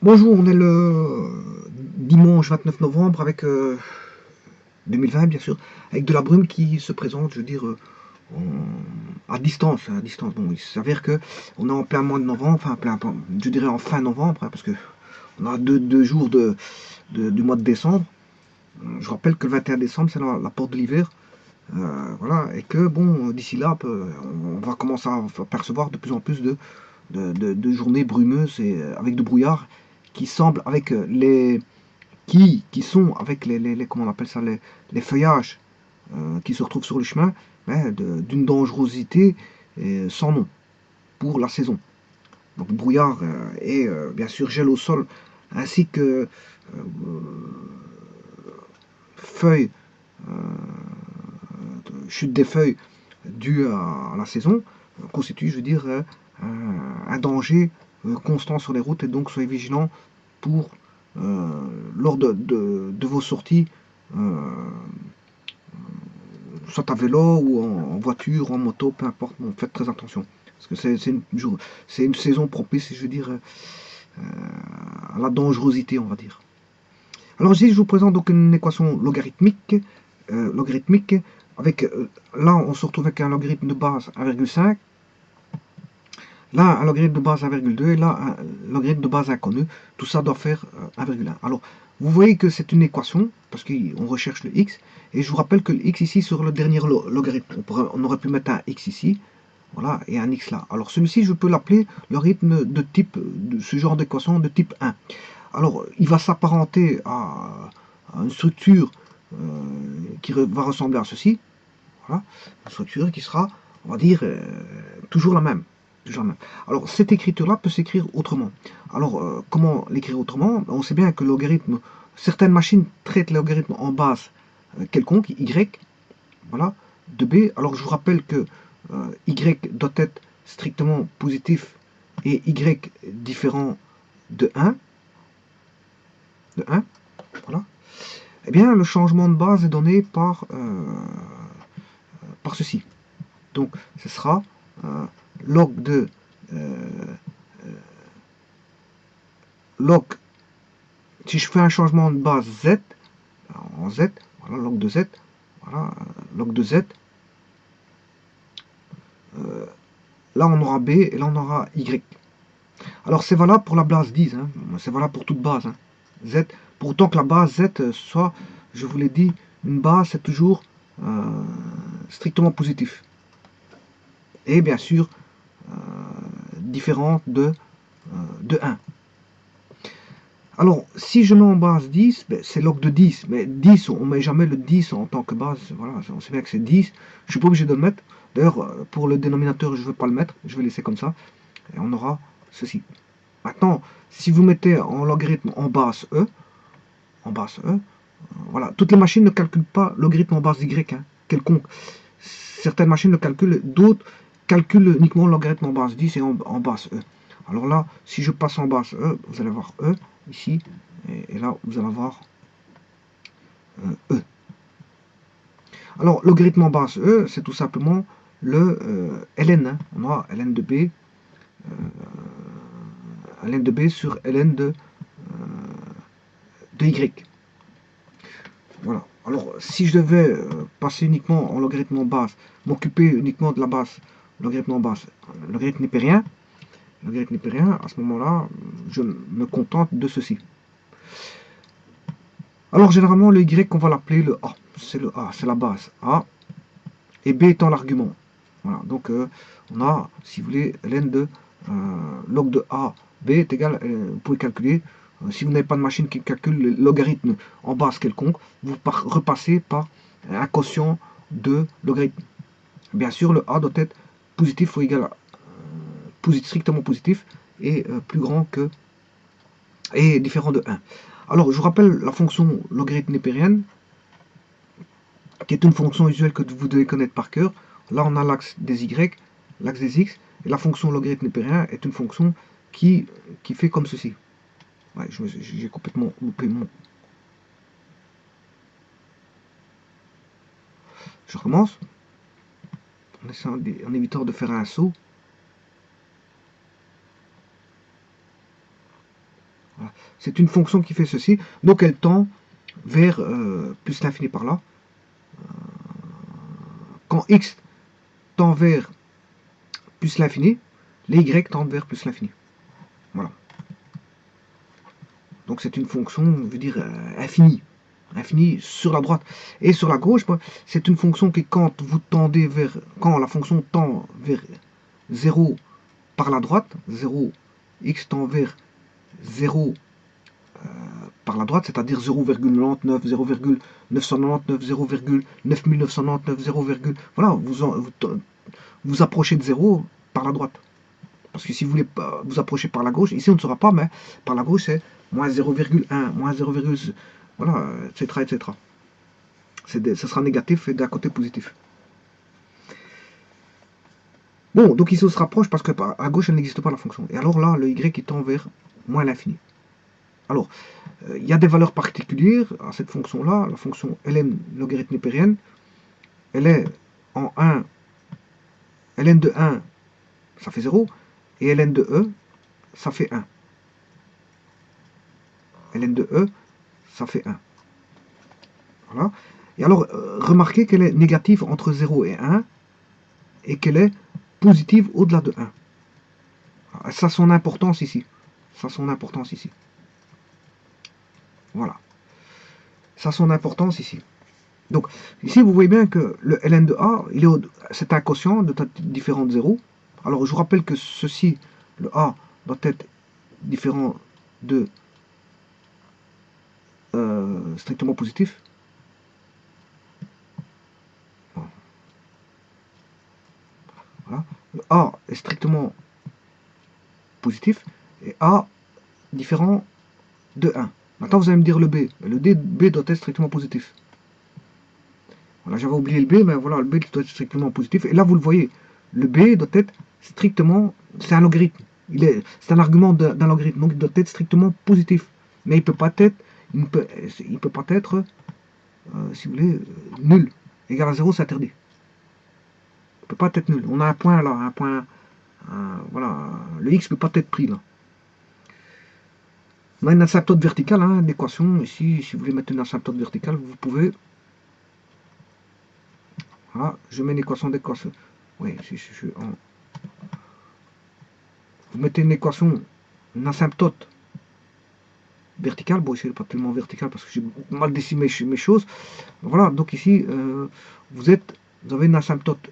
Bonjour, on est le dimanche 29 novembre avec 2020 bien sûr, avec de la brume qui se présente, je veux dire, à distance, à distance. Bon, il s'avère que on est en plein mois de novembre, enfin je dirais en fin novembre, hein, parce que on a deux jours du mois de décembre. Je rappelle que le 21 décembre c'est la porte de l'hiver, voilà, et que bon, d'ici là, on va commencer à percevoir de plus en plus de journées brumeuses et avec de brouillard qui semblent avec qui sont avec comment on appelle ça, les feuillages qui se retrouvent sur le chemin, hein, d'une dangerosité sans nom pour la saison. Donc brouillard et bien sûr gel au sol, ainsi que feuilles, chute des feuilles dues à la saison, constitue, je veux dire, un danger constant sur les routes, et donc soyez vigilants pour, lors de vos sorties, euh, soit à vélo ou en voiture, en moto, peu importe, bon, faites très attention. Parce que c'est une saison propice, je veux dire, à la dangerosité, on va dire. Alors ici, je vous présente donc une équation logarithmique avec, là, on se retrouve avec un logarithme de base 1,5, là, un logarithme de base 1,2, et là, un logarithme de base inconnu. Tout ça doit faire 1,1. Alors, vous voyez que c'est une équation, parce qu'on recherche le x, et je vous rappelle que le x ici, sur le dernier logarithme, on aurait pu mettre un x ici, voilà, et un x là. Alors, celui-ci, je peux l'appeler logarithme de type, de ce genre d'équation de type 1. Alors, il va s'apparenter à une structure qui va ressembler à ceci. Voilà, une structure qui sera, on va dire, toujours la même. Toujours la même. Alors, cette écriture-là peut s'écrire autrement. Alors, comment l'écrire autrement? On sait bien que le logarithme, certaines machines traitent le logarithme en base quelconque, y, voilà, de b. Alors, je vous rappelle que y doit être strictement positif et y différent de 1, de 1, voilà. Eh bien, le changement de base est donné par ceci. Donc, ce sera log de log. Si je fais un changement de base z, en z, voilà, log de z, voilà, log de z, là on aura b et là on aura y. Alors c'est valable pour la base 10, hein, c'est valable pour toute base, hein, z, pour autant que la base z soit, je vous l'ai dit, une base c'est toujours strictement positif. Et bien sûr, différente de 1. Alors, si je mets en base 10, ben, c'est log de 10. Mais 10, on ne met jamais le 10 en tant que base. Voilà, on sait bien que c'est 10. Je ne suis pas obligé de le mettre. D'ailleurs, pour le dénominateur, je ne veux pas le mettre. Je vais laisser comme ça. Et on aura ceci. Maintenant, si vous mettez en logarithme en base E, voilà, toutes les machines ne calculent pas logarithme en base Y, hein, quelconque. Certaines machines le calculent, d'autres calculent uniquement le logarithme en base 10 et en base E. Alors là, si je passe en base E, vous allez voir E ici, et là vous allez voir E. Alors, logarithme en base E, c'est tout simplement le ln. Hein. On a ln de B sur ln de Y. Voilà. Alors, si je devais passer uniquement en logarithme en base, m'occuper uniquement de la base, logarithme en base, logarithme népérien, à ce moment-là, je me contente de ceci. Alors, généralement, le Y, on va l'appeler le A. C'est le A, c'est la base A. Et B étant l'argument. Voilà. Donc, on a, si vous voulez, ln de log de A, B est égal, vous pouvez calculer. Si vous n'avez pas de machine qui calcule le logarithme en base quelconque, vous repassez par un quotient de logarithme. Bien sûr, le A doit être positif ou égal à strictement positif et plus grand que et différent de 1. Alors, je vous rappelle la fonction logarithme népérienne, qui est une fonction usuelle que vous devez connaître par cœur. Là, on a l'axe des y, l'axe des x, et la fonction logarithme népérien est une fonction qui fait comme ceci. Ouais, j'ai complètement loupé mon... Je recommence, en évitant de faire un saut. Voilà. C'est une fonction qui fait ceci, donc elle tend vers plus l'infini par là. Quand x tend vers plus l'infini, les y tendent vers plus l'infini. Voilà. Donc c'est une fonction, je veux dire, infinie. Infinie sur la droite. Et sur la gauche, c'est une fonction qui, quand vous tendez vers, quand la fonction tend vers 0 par la droite, 0, x tend vers 0 par la droite, c'est-à-dire 0,99, 0,999, 0,9999, 0, voilà, vous approchez de 0 par la droite. Parce que si vous voulez vous approcher par la gauche, ici on ne saura pas, mais par la gauche c'est moins 0,1, moins 0, voilà, etc. etc. Ce sera négatif et d'un côté positif. Bon, donc ici on se rapproche parce que à gauche elle n'existe pas la fonction. Et alors là, le y il tend vers moins l'infini. Alors, il y a des valeurs particulières à cette fonction-là. La fonction ln logarithme népérienne, elle est en 1, ln de 1, ça fait 0, et ln de e, ça fait 1. ln de e, ça fait 1. Voilà. Et alors, remarquez qu'elle est négative entre 0 et 1, et qu'elle est positive au-delà de 1. Ça a son importance ici. Ça a son importance ici. Voilà. Ça a son importance ici. Donc, ici, vous voyez bien que le ln de a, c'est un quotient de différent de 0. Alors, je vous rappelle que ceci, le a, doit être différent de strictement positif. Voilà. Le a est strictement positif et a différent de 1. Maintenant, vous allez me dire le b. Le b doit être strictement positif. Voilà, j'avais oublié le b, mais voilà, le b doit être strictement positif. Et là, vous le voyez, le b doit être strictement, c'est un logarithme. C'est un argument d'un logarithme, donc il doit être strictement positif. Mais il peut pas être, il peut pas être, si vous voulez, nul. Égal à 0, c'est interdit. Il peut pas être nul. On a un point là, un point, voilà, le x ne peut pas être pris là. On a une asymptote verticale, hein, d'équation. Ici, si vous voulez mettre une asymptote verticale, vous pouvez. Voilà, je mets une équation d'équation. Oui, si je suis en. Vous mettez une équation, une asymptote verticale. Bon, ici, elle n'est pas tellement verticale parce que j'ai mal dessiné mes choses. Voilà, donc ici, vous avez une asymptote.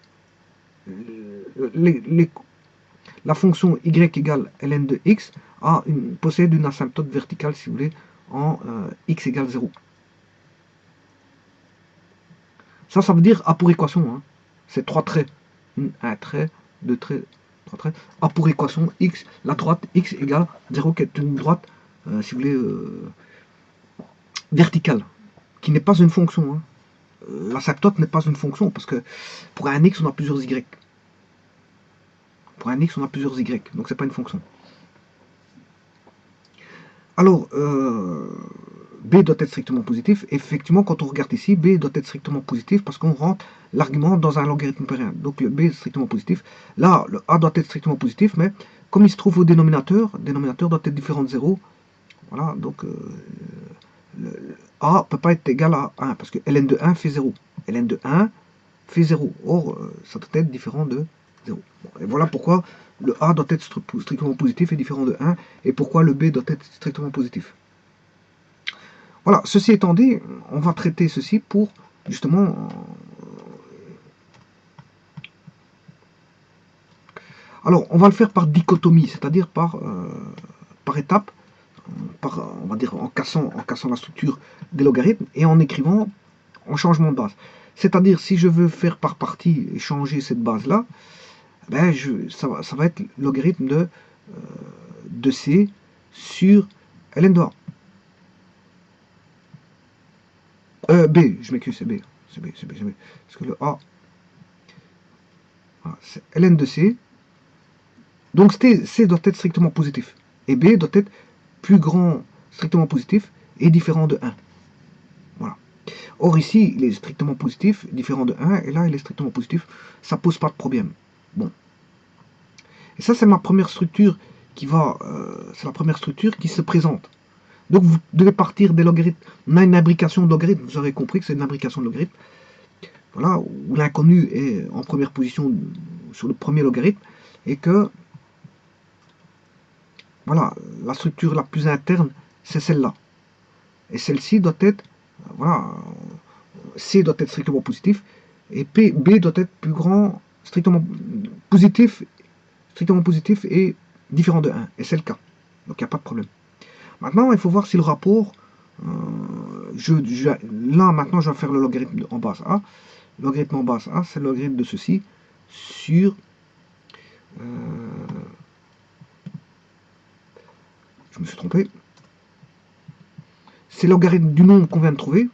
La fonction y égale ln de x possède une asymptote verticale, si vous voulez, en x égale 0. Ça veut dire A pour équation. Hein. C'est 3 traits. Un trait, 2 traits, 3 traits. A pour équation, x, la droite x égale 0, qui est une droite, si vous voulez, verticale, qui n'est pas une fonction. Hein. L'asymptote n'est pas une fonction, parce que pour un x, on a plusieurs y. Pour un x, on a plusieurs y, donc c'est pas une fonction. Alors, B doit être strictement positif. Effectivement, quand on regarde ici, B doit être strictement positif parce qu'on rentre l'argument dans un logarithme népérien. Donc le B est strictement positif. Là, le A doit être strictement positif, mais comme il se trouve au dénominateur, le dénominateur doit être différent de 0. Voilà, donc le A ne peut pas être égal à 1 parce que ln de 1 fait 0. ln de 1 fait 0. Or, ça doit être différent de 0. Bon, et voilà pourquoi le A doit être strictement positif et différent de 1, et pourquoi le B doit être strictement positif. Voilà, ceci étant dit, on va traiter ceci pour, justement, alors, on va le faire par dichotomie, c'est-à-dire par étape, on va dire en cassant la structure des logarithmes et en écrivant en changement de base. C'est-à-dire, si je veux faire par partie et changer cette base-là, ben ça va être logarithme de C sur ln de A. B, je m'excuse, c'est B. C'est B. Parce que le A, voilà, c'est ln de C. Donc C doit être strictement positif. Et B doit être plus grand, strictement positif, et différent de 1. Voilà. Or ici, il est strictement positif, différent de 1, et là, il est strictement positif. Ça pose pas de problème. Bon. Et ça, c'est ma première structure qui va, c'est la première structure qui se présente. Donc vous devez partir des logarithmes. On a une imbrication de logarithmes, vous aurez compris que c'est une imbrication de logarithmes. Voilà, où l'inconnu est en première position sur le premier logarithme, et que voilà, la structure la plus interne, c'est celle-là. Et celle-ci doit être, voilà, C doit être strictement positif, et B doit être plus grand, strictement positif et différent de 1. Et c'est le cas. Donc il n'y a pas de problème. Maintenant, il faut voir si le rapport, là maintenant je vais faire le logarithme en base A. Le logarithme en base A, c'est le logarithme de ceci sur... je me suis trompé. C'est le logarithme du nombre qu'on vient de trouver.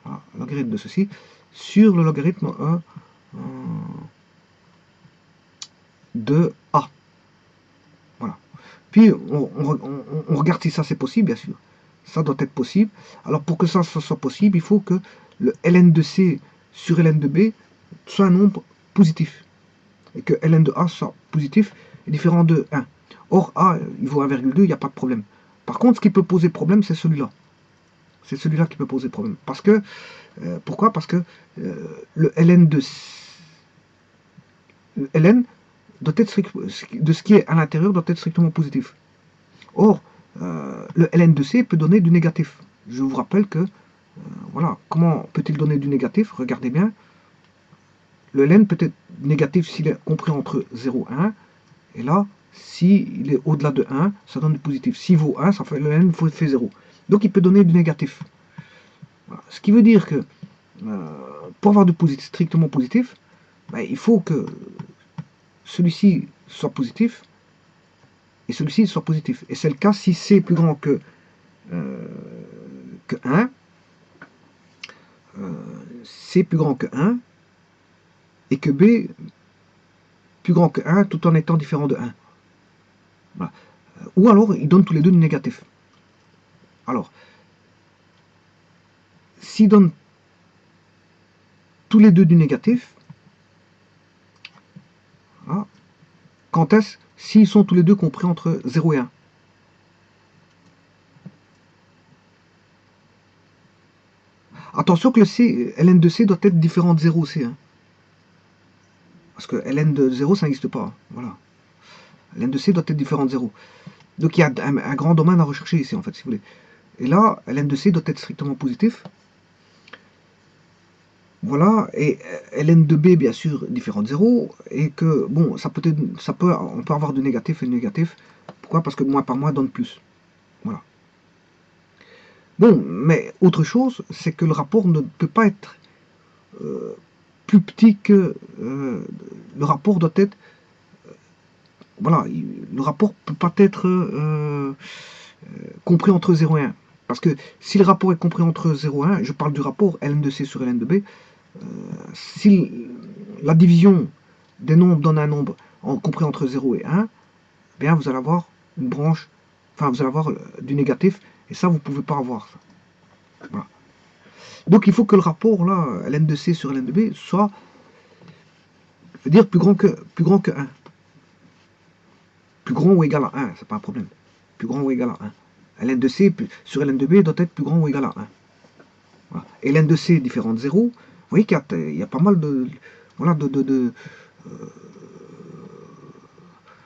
Voilà, logarithme de ceci sur le logarithme de A. Voilà. Puis on regarde si ça c'est possible, bien sûr. Ça doit être possible. Alors pour que ça soit possible, il faut que le ln de C sur ln de B soit un nombre positif. Et que ln de A soit positif et différent de 1. Or A, il vaut 1,2, il n'y a pas de problème. Par contre, ce qui peut poser problème, c'est celui-là. C'est celui-là qui peut poser problème. Parce que, pourquoi? Parce que le ln de ln doit être de ce qui est à l'intérieur doit être strictement positif. Or, le ln de C peut donner du négatif. Je vous rappelle que, voilà, comment peut-il donner du négatif? Regardez bien. Le ln peut être négatif s'il est compris entre 0 et 1. Et là, s'il est au-delà de 1, ça donne du positif. S'il vaut 1, ça fait, le ln fait 0. Donc il peut donner du négatif. Voilà. Ce qui veut dire que, pour avoir du strictement positif, ben, il faut que celui-ci soit positif et celui-ci soit positif. Et c'est le cas si C est plus grand que 1, C plus grand que 1, et que B plus grand que 1 tout en étant différent de 1. Voilà. Ou alors, ils donnent tous les deux du négatif. Alors, s'ils donnent tous les deux du négatif, voilà, quand est-ce s'ils sont tous les deux compris entre 0 et 1? Attention que le C, ln de C doit être différent de 0 aussi. Hein. Parce que ln de 0, ça n'existe pas. Voilà. Ln de C doit être différent de 0. Donc il y a un grand domaine à rechercher ici, en fait, si vous voulez. Et là, ln de C doit être strictement positif. Voilà, et ln de B, bien sûr, différent de 0, et que, bon, on peut avoir du négatif et du négatif. Pourquoi? Parce que moins par moins donne plus. Voilà. Bon, mais autre chose, c'est que le rapport ne peut pas être plus petit que... le rapport doit être... voilà, le rapport ne peut pas être compris entre 0 et 1. Parce que si le rapport est compris entre 0 et 1, je parle du rapport ln de C sur ln de B, si la division des nombres donne un nombre compris entre 0 et 1, eh bien vous allez avoir une branche, enfin vous allez avoir du négatif, et ça vous ne pouvez pas avoir. Ça. Voilà. Donc il faut que le rapport là, ln de C sur ln de B, soit, je veux dire, plus grand que 1. Plus grand ou égal à 1, c'est pas un problème. Plus grand ou égal à 1. ln de C sur ln de B doit être plus grand ou égal à 1. Voilà. Et ln de C différent de 0, vous voyez qu'il y a pas mal de... Voilà,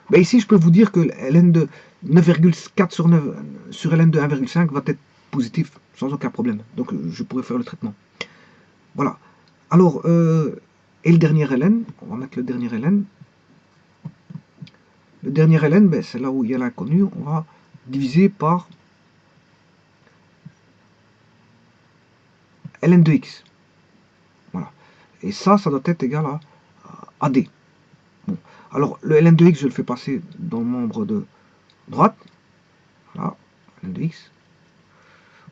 ben ici, je peux vous dire que ln de 9,4 sur 9 sur ln de 1,5 va être positif, sans aucun problème. Donc, je pourrais faire le traitement. Voilà. Alors, et le dernier ln, on va mettre le dernier ln. Le dernier ln, ben, c'est là où il y a l'inconnu, on va diviser par ln de x. Voilà. Et ça doit être égal à AD. Bon. Alors, le ln de x, je le fais passer dans le membre de droite. Voilà, ln de x.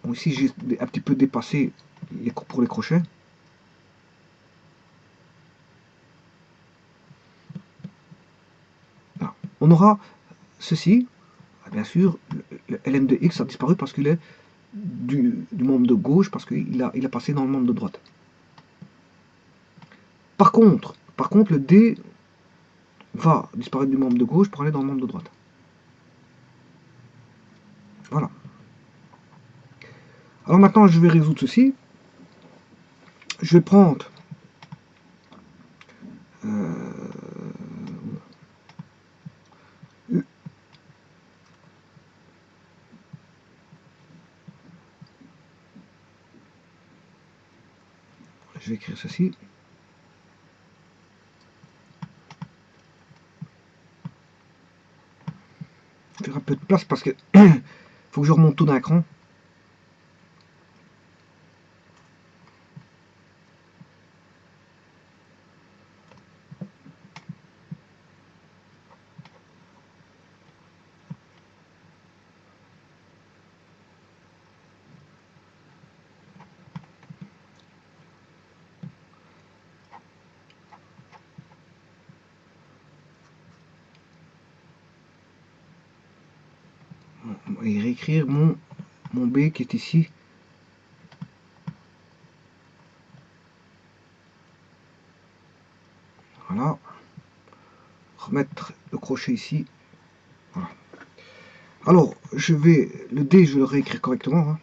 Bon, ici, j'ai un petit peu dépassé pour les crochets. Voilà. On aura ceci. Bien sûr, le ln de x a disparu parce qu'il est du membre de gauche, parce qu'il a passé dans le membre de droite. Par contre, le d va disparaître du membre de gauche pour aller dans le membre de droite. Voilà. Alors maintenant, je vais résoudre ceci. Je vais prendre je vais écrire ceci. Faire un peu de place parce que faut que je remonte tout d'un cran. Et réécrire mon B qui est ici. Voilà. Remettre le crochet ici. Voilà. Alors, le D, je vais le réécrire correctement. Hein.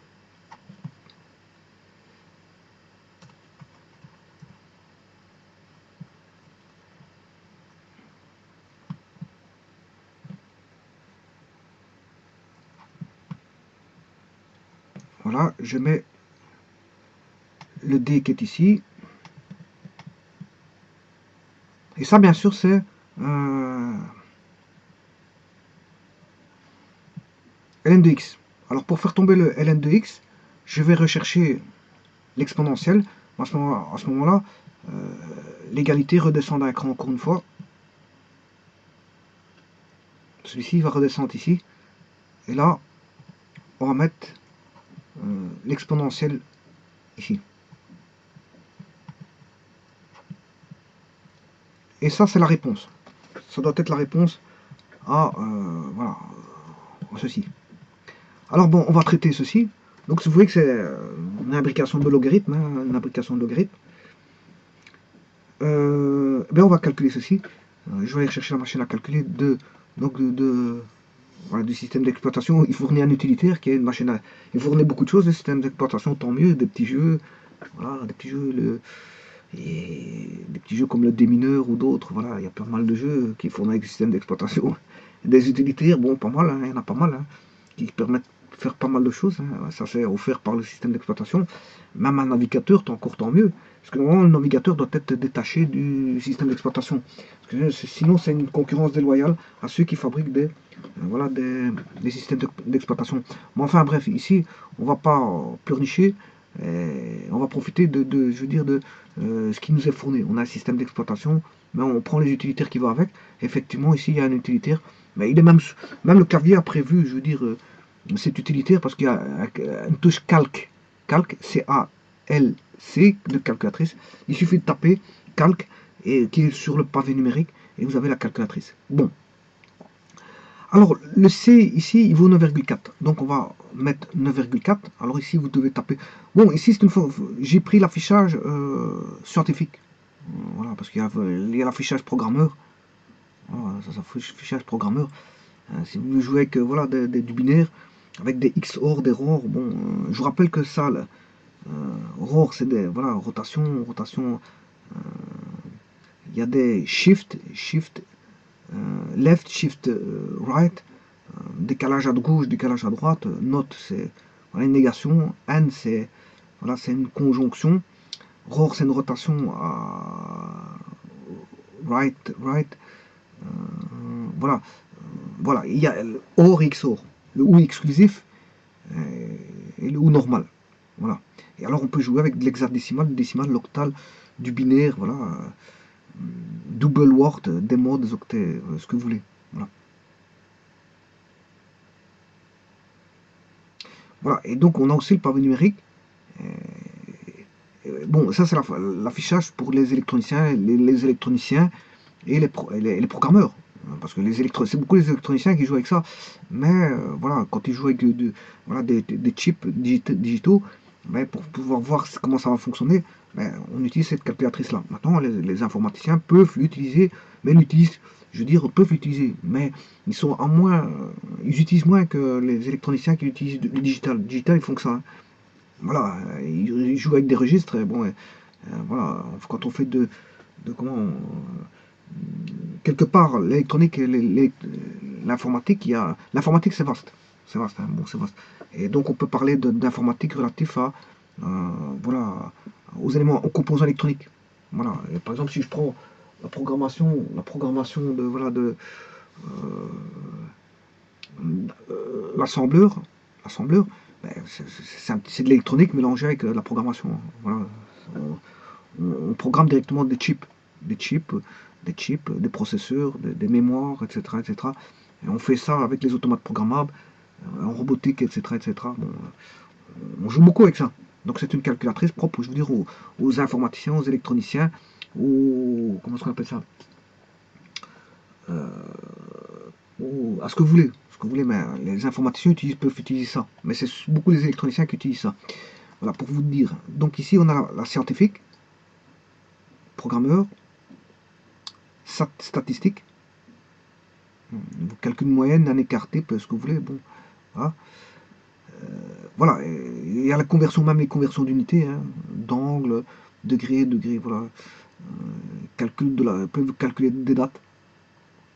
Voilà, je mets le D qui est ici. Et ça, bien sûr, c'est ln de x. Alors, pour faire tomber le ln de x, je vais rechercher l'exponentielle. À ce moment-là, l'égalité redescend d'un cran encore une fois. Celui-ci va redescendre ici. Et là, on va mettre l'exponentielle ici. Et ça, c'est la réponse. Ça doit être la réponse à, voilà, à ceci. Alors bon, on va traiter ceci. Donc vous voyez que c'est une imbrication de logarithme, hein, une imbrication de logarithme. Ben on va calculer ceci. Je vais aller chercher la machine à calculer voilà, du système d'exploitation. Il fournit un utilitaire qui est une machine à... Il fournit beaucoup de choses, le système d'exploitation, tant mieux, des petits jeux, voilà, des petits jeux, et des petits jeux comme le démineur ou d'autres, voilà, il y a pas mal de jeux qui fournissent le système d'exploitation. Des utilitaires, bon, pas mal, hein, il y en a pas mal, hein, qui permettent de faire pas mal de choses, hein. Ça c'est offert par le système d'exploitation. Même un navigateur, encore tant mieux, parce que normalement le navigateur doit être détaché du système d'exploitation. Sinon c'est une concurrence déloyale à ceux qui fabriquent voilà, des systèmes d'exploitation. Mais enfin bref, ici on va pas pleurnicher, on va profiter je veux dire, de ce qui nous est fourni. On a un système d'exploitation, mais on prend les utilitaires qui vont avec. Effectivement, ici il y a un utilitaire, mais il est même le clavier a prévu, je veux dire, cet utilitaire parce qu'il y a une touche calque. Calque, C-A-L-C de calculatrice. Il suffit de taper calque et qui est sur le pavé numérique et vous avez la calculatrice. Bon. Alors, le C ici, il vaut 9,4. Donc, on va mettre 9,4. Alors, ici, vous devez taper. Bon, ici, c'est une fois. J'ai pris l'affichage scientifique. Voilà, parce qu'il y a l'affichage programmeur. Voilà, ça s'affiche affichage programmeur. Si vous jouez avec voilà, du binaire, avec des XOR, des ROR, bon, je vous rappelle que ça, ROR, c'est des voilà, rotation. Il y a des shift, left, shift, right, décalage à gauche, décalage à droite, note, c'est voilà, une négation, and, c'est voilà, une conjonction, ROR, c'est une rotation à right, voilà, voilà, il y a le OR et XOR, le OU exclusif et le OU normal, voilà. Et alors on peut jouer avec de l'hexadécimal, du décimal, l'octal, du binaire, voilà, double word, des mots, des octets, ce que vous voulez, voilà. Voilà, et donc on a aussi le pavé numérique. Bon, ça c'est l'affichage pour les électroniciens, les électroniciens et les programmeurs. Parce que c'est beaucoup les électroniciens qui jouent avec ça. Mais voilà, quand ils jouent avec voilà, des chips digitaux, mais pour pouvoir voir comment ça va fonctionner, on utilise cette calculatrice-là. Maintenant, les informaticiens peuvent l'utiliser, mais l'utilisent je veux dire, peuvent l'utiliser, mais ils sont en moins, ils utilisent moins que les électroniciens qui utilisent le digital. Le digital, ils font que ça, hein. Voilà, ils jouent avec des registres, et bon, voilà, quand on fait de comment, quelque part, l'électronique et l'informatique, l'informatique c'est vaste, hein, bon, c'est vaste. Et donc on peut parler d'informatique relatif à, voilà, aux éléments, aux composants électroniques. Voilà. Et par exemple, si je prends la programmation de, voilà, l'assembleur, ben, c'est de l'électronique mélangée avec la programmation, hein. Voilà. On programme directement des chips, des processeurs, des mémoires, etc., etc. Et on fait ça avec les automates programmables, en robotique, etc., etc. Bon, on joue beaucoup avec ça. Donc c'est une calculatrice propre, je veux dire, aux informaticiens, aux électroniciens, comment est-ce qu'on appelle ça, euh, à ce que vous voulez. Ce que vous voulez, mais les informaticiens peuvent utiliser ça. Mais c'est beaucoup les électroniciens qui utilisent ça. Voilà, pour vous dire. Donc ici, on a la scientifique, programmeur, statistique, calcul moyenne, un écarté, ce que vous voulez, bon, voilà. Voilà, il y a la conversion, même les conversions d'unités, hein, d'angle, degré, voilà. Peuvent calculer des dates,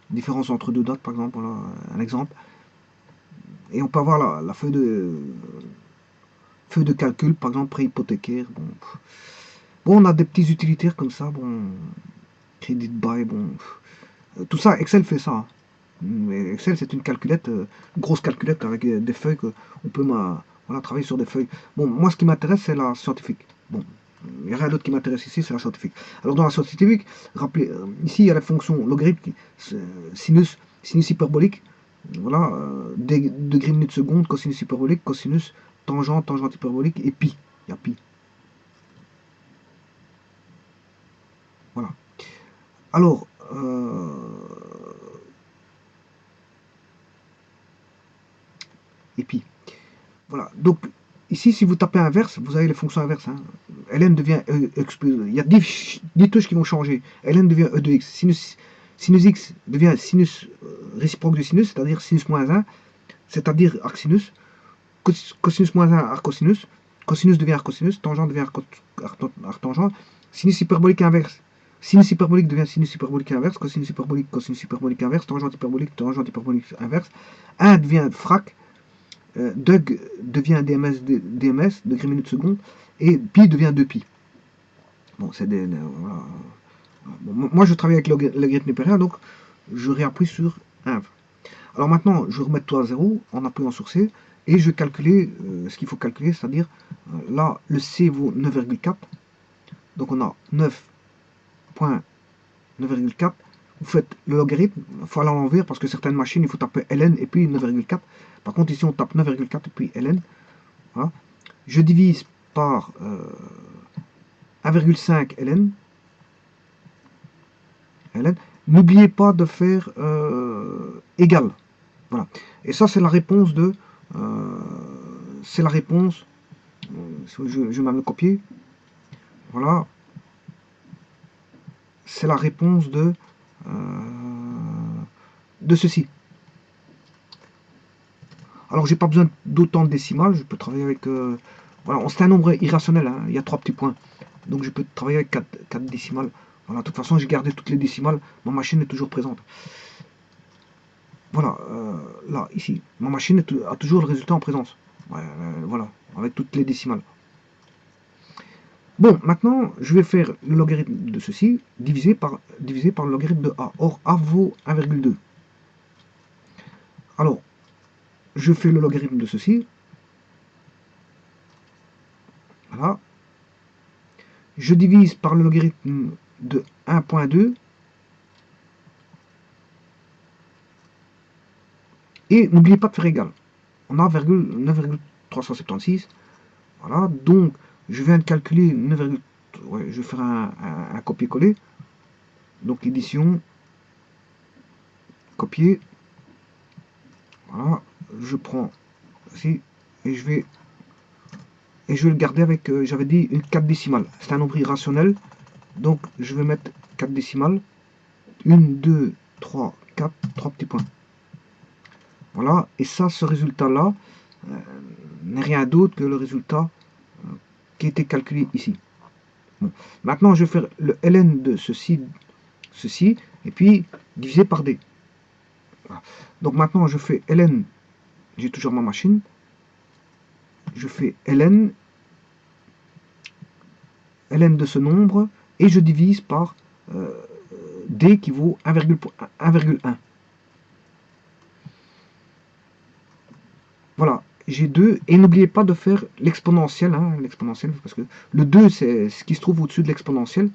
différence entre deux dates, par exemple, voilà, un exemple. Et on peut avoir la feuille de calcul, par exemple, pré-hypothécaire. Bon, on a des petits utilitaires comme ça, bon, crédit buy, bon. Tout ça, Excel fait ça, hein. Mais Excel, c'est une calculette, grosse calculette avec des feuilles que on peut voilà, travailler sur des feuilles. Bon, moi, ce qui m'intéresse, c'est la scientifique. Bon, il n'y a rien d'autre qui m'intéresse ici, c'est la scientifique. Alors, dans la scientifique, rappelez, ici, il y a la fonction logarithme, sinus hyperbolique, voilà, degré minute seconde, cosinus hyperbolique, cosinus, tangente hyperbolique, et pi. Il y a pi. Voilà. Alors, et pi. Voilà. Donc, ici, si vous tapez inverse, vous avez les fonctions inverses, hein. Ln devient il y a 10 touches qui vont changer. Ln devient e de x. Sinus x devient sinus réciproque de sinus, c'est-à-dire sinus moins 1, c'est-à-dire arcsinus. Cosinus moins 1, arcosinus. Cosinus devient arcosinus. Tangente devient arctangente. Sinus hyperbolique inverse. Sinus hyperbolique devient sinus hyperbolique inverse. Cosinus hyperbolique inverse. Tangente hyperbolique inverse. 1 devient frac. Doug devient DMS, degré minute seconde, et pi devient 2pi. Bon, c'est des. Voilà. Bon, moi, je travaille avec logarithme népérien, donc je réappuie sur inv. Alors maintenant, je vais remettre tout à 0 en appuyant sur C, et je vais calculer ce qu'il faut calculer, c'est-à-dire là, le C vaut 9,4, donc on a 9,9,4. Vous faites le logarithme, il faut aller à l'envers parce que certaines machines, il faut taper ln et puis 9,4. Par contre, ici, on tape 9,4 et puis ln. Voilà. Je divise par 1,5 ln. N'oubliez pas de faire égal. Voilà. Et ça, c'est la réponse de. C'est la réponse. Je vais même le copier. Voilà. C'est la réponse de ceci. Alors, j'ai pas besoin d'autant de décimales. Je peux travailler avec. Voilà, c'est un nombre irrationnel, hein. Il y a 3 petits points. Donc, je peux travailler avec 4 décimales. Voilà, de toute façon, j'ai gardé toutes les décimales. Ma machine est toujours présente. Voilà, là, ici. Ma machine a toujours le résultat en présence. Voilà, avec toutes les décimales. Bon, maintenant, je vais faire le logarithme de ceci divisé par le logarithme de A. Or, A vaut 1,2. Alors, je fais le logarithme de ceci. Voilà. Je divise par le logarithme de 1,2. Et n'oubliez pas de faire égal. On a 9,376. Voilà, donc je viens de calculer 9, ouais, je vais faire un copier-coller. Donc édition, copier. Voilà, je prends ici et je vais le garder avec, j'avais dit, une 4 décimales. C'est un nombre irrationnel, donc je vais mettre 4 décimales. 1, 2, 3, 4, 3 petits points. Voilà, et ça, ce résultat-là, n'est rien d'autre que le résultat qui a été calculé ici. Bon. Maintenant, je vais faire le ln de ceci, et puis divisé par d. Voilà. Donc maintenant, je fais ln, j'ai toujours ma machine, je fais ln de ce nombre, et je divise par d qui vaut 1,1. Voilà, j'ai 2, et n'oubliez pas de faire l'exponentielle, hein, parce que le 2, c'est ce qui se trouve au-dessus de l'exponentielle.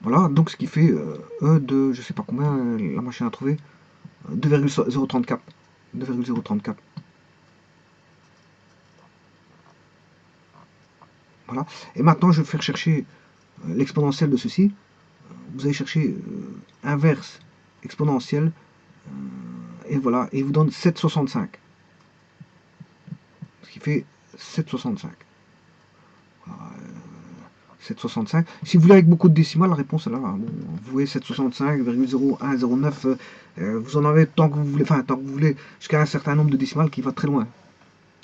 Voilà, donc ce qui fait E de, je sais pas combien, la machine a trouvé, 2,034. 2,034. Voilà, et maintenant je vais faire chercher l'exponentielle de ceci. Vous allez chercher inverse exponentielle, et voilà, et il vous donne 7,65. Ce qui fait 7,65. 7,65. Si vous voulez avec beaucoup de décimales, la réponse est là. Bon, vous voyez 7,65,0109. Vous en avez tant que vous voulez, enfin tant que vous voulez, jusqu'à un certain nombre de décimales qui va très loin.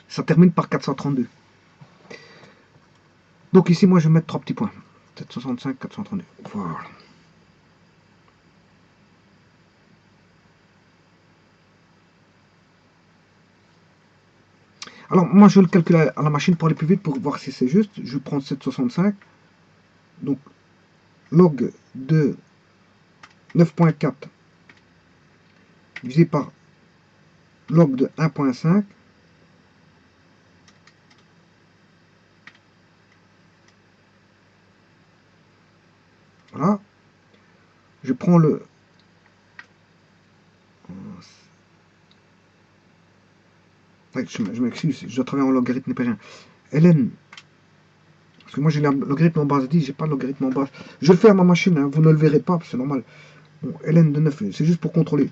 Ça termine par 432. Donc ici, moi, je vais mettre 3 petits points. 7,65, 432. Voilà. Alors, moi, je vais le calculer à la machine pour aller plus vite, pour voir si c'est juste. Je prends 7,65. Donc, log de 9,4 divisé par log de 1,5. Voilà. Je prends le... Je m'excuse, je dois travailler en logarithme népérien. ln, parce que moi j'ai le logarithme en base 10, j'ai pas le logarithme en base. Je le fais à ma machine, hein, vous ne le verrez pas, c'est normal. Bon, ln de 9, c'est juste pour contrôler.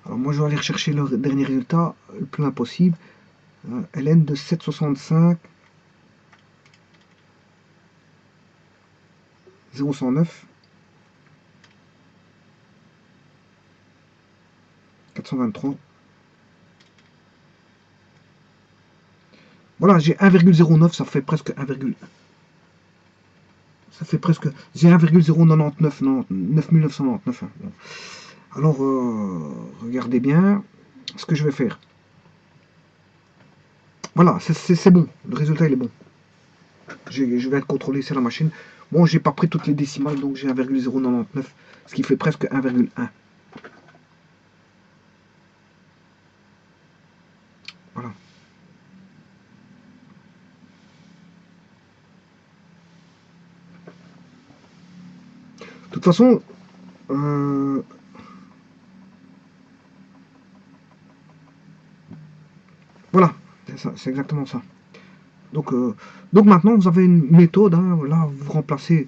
Alors moi je vais aller rechercher le dernier résultat le plus loin possible. ln de 7,65 0,109 423. Voilà, j'ai 1,09, ça fait presque 1, ça fait presque, j'ai 1,099, 9999. Hein. Bon. Alors, regardez bien ce que je vais faire. Voilà, c'est bon, le résultat il est bon. Je vais être contrôlé, c'est la machine. Bon, j'ai pas pris toutes les décimales, donc j'ai 1,099, ce qui fait presque 1,1. Voilà. De toute façon, voilà, c'est exactement ça. Donc, maintenant, vous avez une méthode, hein, là, vous remplacez,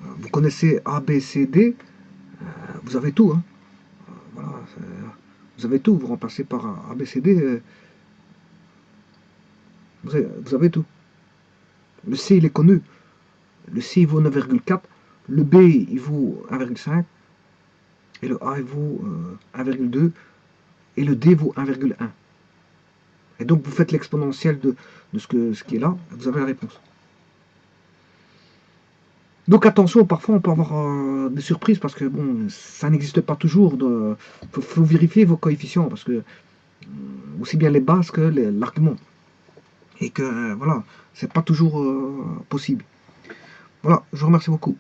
vous connaissez A, B, C, D, vous avez tout. Hein. Voilà, vous avez tout, vous remplacez par A, B, C, D, vous avez tout. Le C, il est connu. Le C, il vaut 9,4. Le B, il vaut 1,5. Et le A, il vaut 1,2. Et le D vaut 1,1. Et donc, vous faites l'exponentielle de ce qui est là, vous avez la réponse. Donc attention, parfois on peut avoir des surprises parce que bon, ça n'existe pas toujours. Il faut vérifier vos coefficients parce que aussi bien les bases que l'argument. Et que voilà, c'est pas toujours possible. Voilà, je vous remercie beaucoup.